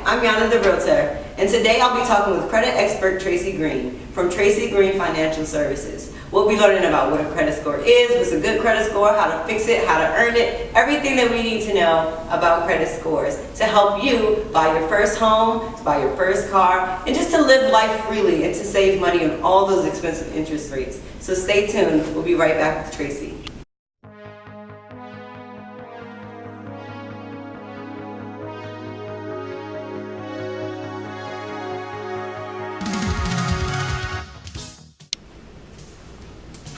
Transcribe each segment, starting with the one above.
I'm Yana the Realtor, and today I'll be talking with credit expert Tracy Green from Tracy Green Financial Services. We'll be learning about what a credit score is, what's a good credit score, how to fix it, how to earn it, everything that we need to know about credit scores to help you buy your first home, to buy your first car, and just to live life freely and to save money on all those expensive interest rates. So stay tuned. We'll be right back with Tracy.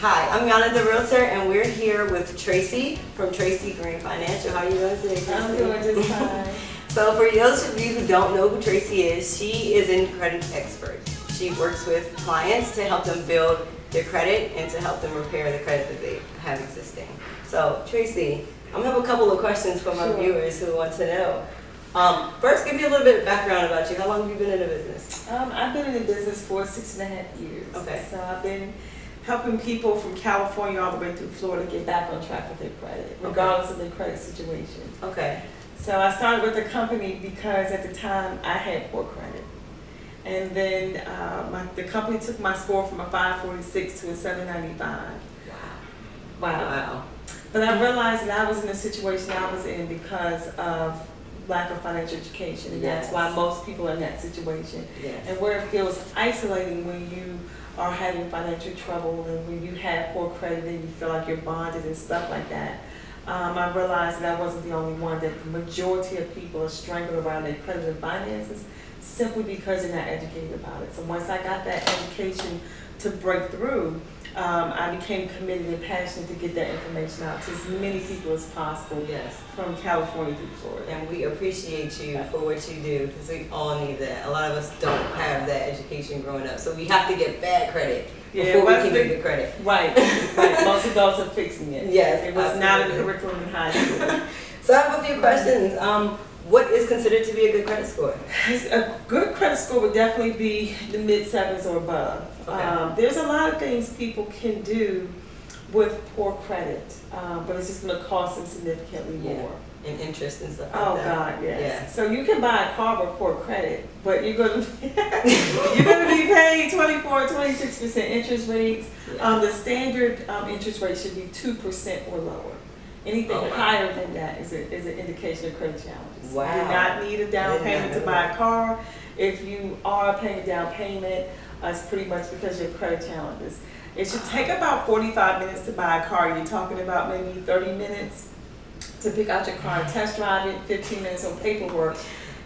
Hi, I'm Yana the Realtor, and we're here with Tracy from Tracy Green Financial. How are you doing today, Tracy? I'm doing just fine. So for those of you who don't know who Tracy is, she is a credit expert. She works with clients to help them build their credit and to help them repair the credit that they have existing. So Tracy, I'm gonna have a couple of questions from our viewers who want to know. First, give me a little bit of background about you. How long have you been in the business? I've been in the business for 6.5 years. Okay. So I've been helping people from California all the way through Florida get back on track with their credit, regardless of their credit situation. Okay. So I started with the company because at the time I had poor credit. And then the company took my score from a 546 to a 795. Wow. But I realized that I was in the situation I was in because of lack of financial education. And that's why most people are in that situation. Yes. And where it feels isolating when you are having financial trouble and when you have poor credit and you feel like you're bonded and stuff like that. I realized that I wasn't the only one, that the majority of people are strangled around their credit and finances simply because they're not educated about it. So once I got that education to break through, I became committed and passionate to get that information out to as many people as possible. Yes. From California through Florida. And we appreciate you for what you do, because we all need that. A lot of us don't have that education growing up, so we have to get bad credit before we can get good credit. Right. Most adults are fixing it. Yes, it was not in the curriculum in high school. So I have a few questions. What is considered to be a good credit score? A good credit score would definitely be the mid-sevens or above. Okay. There's a lot of things people can do with poor credit, but it's just going to cost them significantly more. And interest and stuff like Oh that. God, yes. Yeah. So you can buy a car with poor credit, but you're going to be paying 24, 26% interest rates. Yeah. The standard interest rate should be 2% or lower. Anything higher than that is an indication of credit challenges. Wow. You do not need a down payment to buy a car. If you are paying a down payment, it's pretty much because you have credit challenges. It should take about 45 minutes to buy a car. You're talking about maybe 30 minutes to pick out your car and test drive it, 15 minutes on paperwork.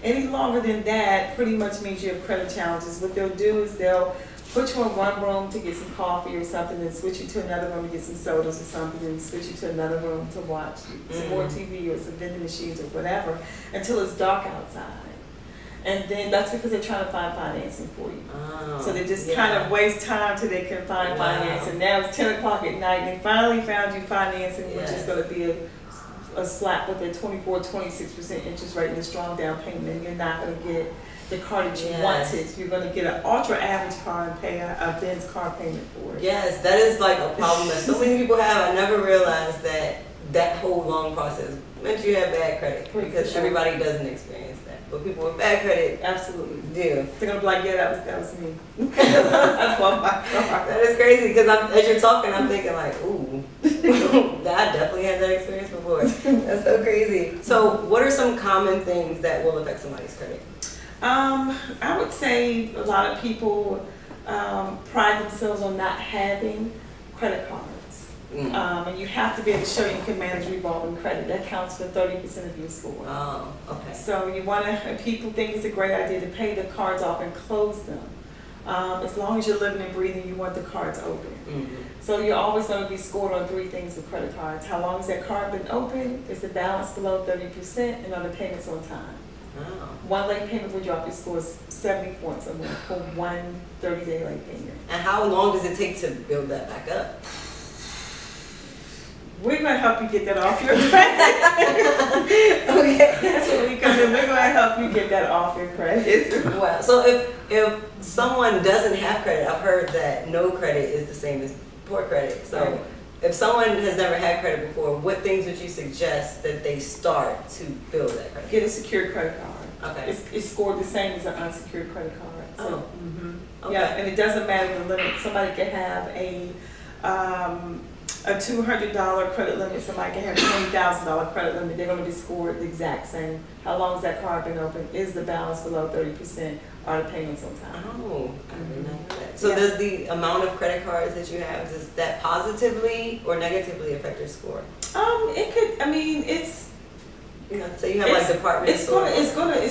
Any longer than that pretty much means you have credit challenges. What they'll do is they'll put you in one room to get some coffee or something, and switch you to another room to get some sodas or something, and switch you to another room to watch some more TV or some vending machines or whatever until it's dark outside. And then that's because they're trying to find financing for you. So they just kind of waste time till they can find financing. Now it's 10 o'clock at night and they finally found you financing, which is going to be a slap with a 24, 26% interest rate and a strong down payment. And you're not going to get the car that you wanted. You're going to get an ultra average car and pay a Benz car payment for it. Yes, that is like a problem that so many people have. I never realized that whole long process meant you have bad credit, because everybody doesn't experience that. But people with bad credit absolutely do. They're going to be like, yeah, that was me. That's my car. That is crazy, because as you're talking, I'm thinking like, ooh, I definitely had that experience before. That's so crazy. So what are some common things that will affect somebody's credit? I would say a lot of people pride themselves on not having credit cards. And you have to be able to show you can manage revolving credit. That counts for 30% of your score. Oh, okay. So you want to, people think it's a great idea to pay the cards off and close them. As long as you're living and breathing, you want the cards open. So you're always going to be scored on 3 things with credit cards. How long has that card been open? Is the balance below 30%? And are the payments on time? One late payment would drop your score 70 points a month for one 30-day late payment. And how long does it take to build that back up? We're going to help you get that off your credit. Okay. That's what we come in. We're going to help you get that off your credit. Wow. So if someone doesn't have credit, I've heard that no credit is the same as poor credit. So if someone has never had credit before, what things would you suggest that they start to build that credit? Get a secured credit card. Okay. It's scored the same as an unsecured credit card. So, Okay. yeah, and it doesn't matter the limit. Somebody can have a $200 credit limit. Somebody can have a $20,000 credit limit. They're going to be scored the exact same. How long has that card been open? Is the balance below 30%? Are the payments on time? Oh, I didn't know that. So does the amount of credit cards that you have, does that positively or negatively affect your score? It could. I mean, it's. You know, so you have like department It's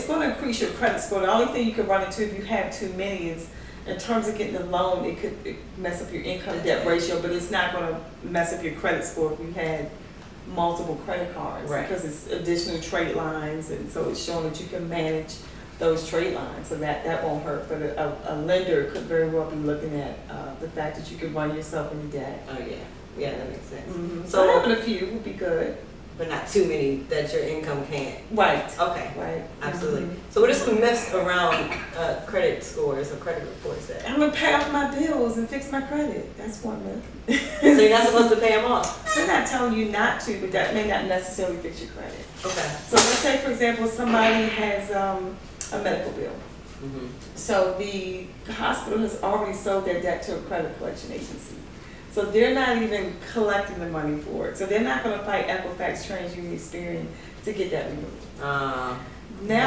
gonna increase your credit score. The only thing you could run into if you have too many is in terms of getting a loan, it could mess up your income debt ratio, but it's not gonna mess up your credit score if you had multiple credit cards, right? Because it's additional trade lines, and so it's showing that you can manage those trade lines, so that won't hurt. But a lender could very well be looking at the fact that you could run yourself into debt. Oh yeah, that makes sense. So having a few would be good. But not too many that your income can't. Right. Okay. Right. Absolutely. So what are some myths around credit scores or credit reports that? I'm gonna pay off my bills and fix my credit. That's one myth. So you're not supposed to pay them off? They're not telling you not to, but that may not necessarily fix your credit. Okay. So let's say, for example, somebody has a medical bill. So the hospital has already sold their debt to a credit collection agency. So they're not even collecting the money for it. So they're not going to fight Equifax, TransUnion, Experian to get that removed. Now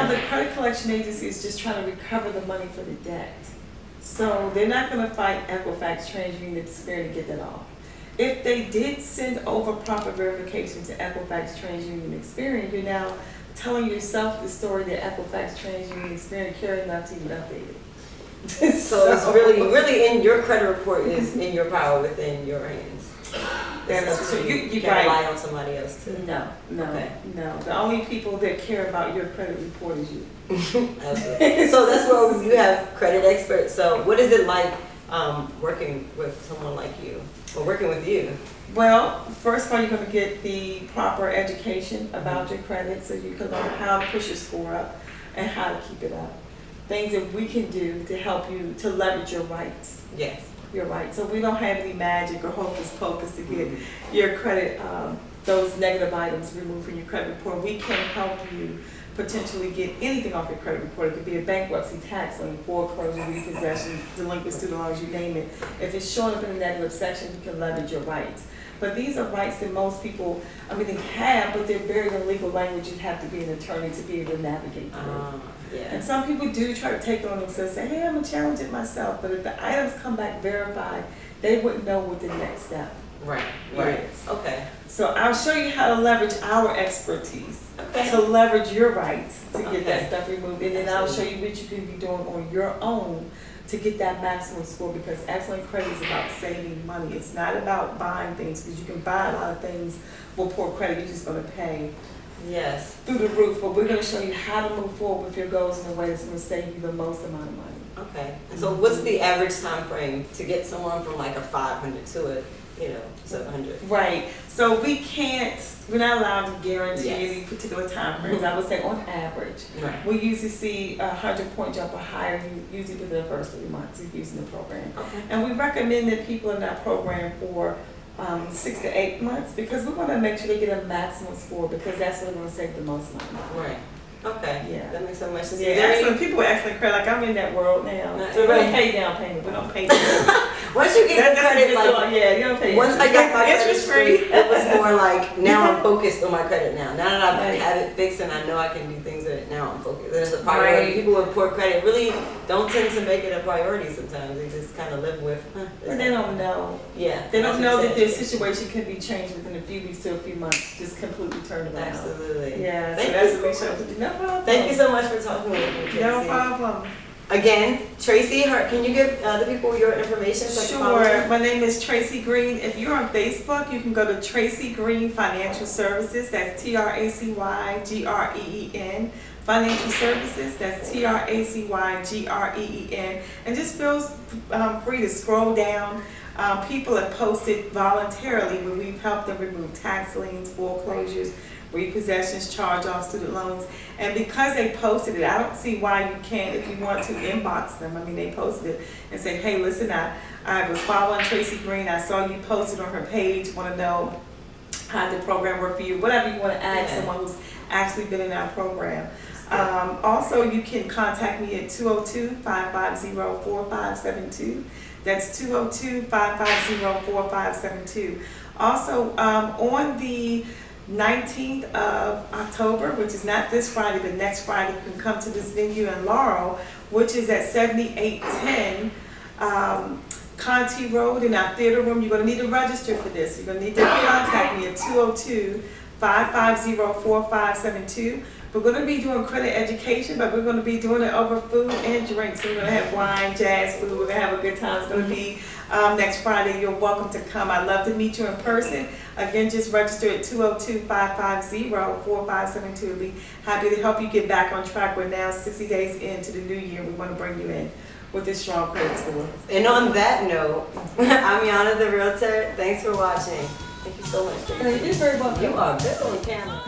the credit collection agency is just trying to recover the money for the debt. So they're not going to fight Equifax, TransUnion, Experian to get that off. If they did send over proper verification to Equifax, TransUnion, Experian, you're now telling yourself the story that Equifax, TransUnion, Experian care enough to even update it. So it's really in your credit report is in your power, within your hands. So you can't rely on somebody else to. No. Okay. No. The only people that care about your credit report is you. Absolutely. So that's where you have credit experts. So what is it like working with someone like you, or working with you? Well, first of all, you're going to get the proper education about your credit, so you can learn how to push your score up and how to keep it up. Things that we can do to help you to leverage your rights. Yes. Your rights. So we don't have any magic or hocus pocus to get your credit, those negative items removed from your credit report. We can help you potentially get anything off your credit report. It could be a bankruptcy, tax lien, foreclosure, repossession, delinquent student loans, you name it. If it's showing up in the negative section, you can leverage your rights. But these are rights that most people, they have, but they're buried in legal language. You have to be an attorney to be able to navigate through. Yeah. And some people do try to take it on themselves and say, hey, I'm going to challenge it myself. But if the items come back verified, they wouldn't know what the next step is. Okay. So I'll show you how to leverage our expertise to to leverage your rights to get that stuff removed. And then I'll show you what you can be doing on your own to get that maximum score, because excellent credit is about saving money. It's not about buying things, because you can buy a lot of things with poor credit. You're just going to pay through the roof. But we're going to show you how to move forward with your goals in a way that's going to save you the most amount of money. Okay. And so what's the average time frame to get someone from like a 500 to a 700? Right. So we're not allowed to guarantee any particular time frames. I would say on average, we usually see a 100-point jump or higher usually within the first 3 months of using the program. Okay. And we recommend that people in that program for 6 to 8 months, because we want to make sure they get a maximum score, because that's what's going to save the most money. Right. Okay. Yeah. That makes so much sense. Yeah. People actually credit, like I'm in that world now. So we don't pay down payment. We don't pay down. Once you get credit, you don't pay. Once I got my interest free, it was more like, now I'm focused on my credit now. Now that I have it fixed and I know I can do things with it, now I'm focused. There's a priority. People with poor credit really don't tend to make it a priority sometimes. They just kind of live with, but they don't know. Yeah. They don't know that their situation can be changed within a few weeks to a few months. Just completely turned around. Absolutely. Yeah. Thank So that's what we show. No problem. Thank you so much for talking with me, Tracy. No problem. Again, Tracy, can you give the people your information? So Sure. My name is Tracy Green. If you're on Facebook, you can go to Tracy Green Financial Services. That's TRACYGREEN. Financial Services. That's TRACYGREEN. And just feel free to scroll down. People have posted voluntarily when we've helped them remove tax liens, foreclosures, repossessions, charge-offs, student loans. And because they posted it, I don't see why you can't, if you want to, inbox them. They posted it and say, hey, listen, I was following Tracy Green. I saw you posted on her page. Want to know how the program worked for you. Whatever you want to ask someone who's actually been in our program. Also, you can contact me at 202-550-4572. That's 202-550-4572. Also, on the 19th of October, which is not this Friday, but next Friday, you can come to this venue in Laurel, which is at 7810 Conti Road in our theater room. You're going to need to register for this. You're going to need to contact me at 202-550-4572. We're going to be doing credit education, but we're going to be doing it over food and drinks. So we're going to have wine, jazz, food. We're going to have a good time. It's going to be next Friday. You're welcome to come. I'd love to meet you in person. Again, just register at 202-550-4572. We'll be happy to help you get back on track. We're now 60 days into the new year. We want to bring you in with a strong credit score. And on that note, I'm Yana the Realtor. Thanks for watching. Thank you so much. You're very welcome. You are good on camera.